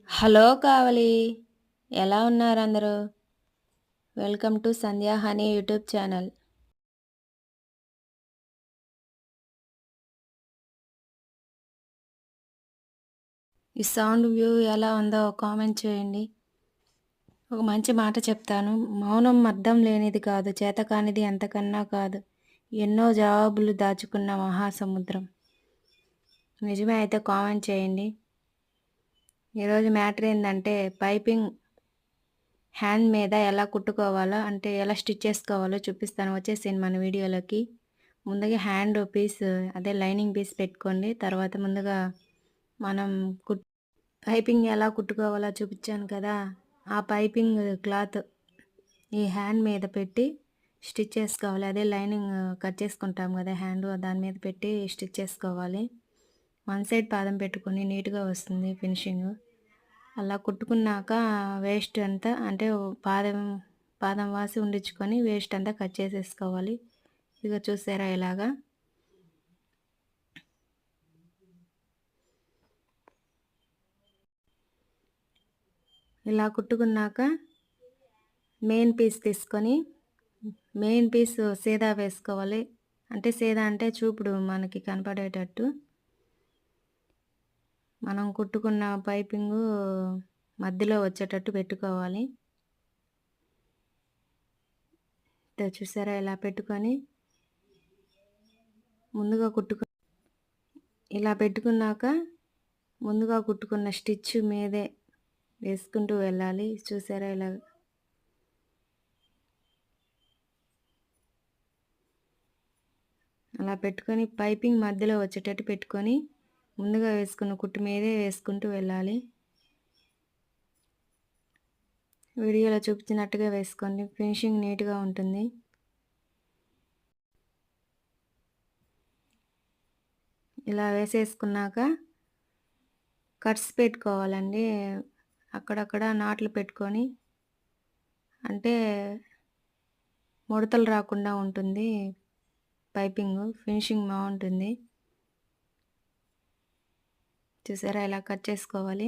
Hello కావలి. ఎలా ఉన్నారు అందరూ? Welcome to Sandhya honey YouTube channel. ఈ సౌండ్ వ్యూ ఎలా ఉందో కామెంట్ చేయండి. ఒక మంచి మాట చెప్తాను. మౌనం అర్థం లేనిది కాదు, చేతకానిది అంతకన్నా కాదు. ఎన్నో జవాబులు దాచుకున్న మహాసముద్రం. నిజమే అయితే కామెంట్ చేయండి. ఈరోజు మ్యాటర్ ఏంటంటే పైపింగ్ హ్యాండ్ మీద ఎలా కుట్టుకోవాలో అంటే ఎలా స్టిచ్ చేసుకోవాలో చూపిస్తాను. వచ్చేసేయండి మన వీడియోలోకి. ముందుగా హ్యాండ్ పీస్ అదే లైనింగ్ పీస్ పెట్టుకోండి. తర్వాత ముందుగా మనం పైపింగ్ ఎలా కుట్టుకోవాలో చూపించాను కదా, ఆ పైపింగ్ క్లాత్ ఈ హ్యాండ్ మీద పెట్టి స్టిచ్ చేసుకోవాలి. అదే లైనింగ్ కట్ చేసుకుంటాం కదా హ్యాండ్, దాని మీద పెట్టి స్టిచ్ చేసుకోవాలి. వన్ సైడ్ పాదం పెట్టుకొని నీట్గా వస్తుంది ఫినిషింగ్. అలా కుట్టుకున్నాక వేస్ట్ అంతా అంటే పాదం వాసి ఉండించుకొని వేస్ట్ అంతా కట్ చేసేసుకోవాలి. ఇక చూసారా ఇలాగా. ఇలా కుట్టుకున్నాక మెయిన్ పీస్ తీసుకొని మెయిన్ పీస్ సీదా వేసుకోవాలి. అంటే సీదా అంటే చూపుడు మనకి కనపడేటట్టు మనం కుట్టుకున్న పైపింగు మధ్యలో వచ్చేటట్టు పెట్టుకోవాలి. చూసారా ఇలా పెట్టుకొని ముందుగా ఇలా పెట్టుకున్నాక ముందుగా కుట్టుకున్న స్టిచ్ మీదే వేసుకుంటూ వెళ్ళాలి. చూసారా ఇలా. అలా పెట్టుకొని పైపింగ్ మధ్యలో వచ్చేటట్టు పెట్టుకొని ముందుగా వేసుకున్న కుట్టు మీదే వేసుకుంటూ వెళ్ళాలి. వీడియోలో చూపించినట్టుగా వేసుకోండి, ఫినిషింగ్ నీట్గా ఉంటుంది. ఇలా వేసేసుకున్నాక కట్స్ పెట్టుకోవాలండి. అక్కడక్కడ నాట్లు పెట్టుకొని అంటే ముడతలు రాకుండా ఉంటుంది. పైపింగ్ ఫినిషింగ్ బాగుంటుంది. చూసారా ఇలా కట్ చేసుకోవాలి.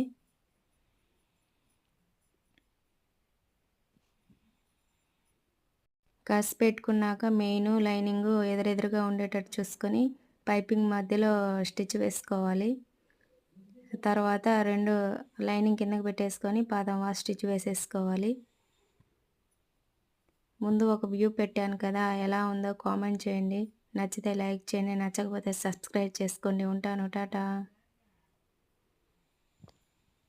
కట్స్ పెట్టుకున్నాక మెయిన్ లైనింగ్ ఎదురెదురుగా ఉండేటట్టు చూసుకొని పైపింగ్ మధ్యలో స్టిచ్ వేసుకోవాలి. తర్వాత రెండు లైనింగ్ కిందకి పెట్టేసుకొని పాదం స్టిచ్ వేసేసుకోవాలి. ముందు ఒక వ్యూ పెట్టాను కదా, ఎలా ఉందో కామెంట్ చేయండి. నచ్చితే లైక్ చేయండి, నచ్చకపోతే సబ్స్క్రైబ్ చేసుకోండి. ఉంటాను, టాటా.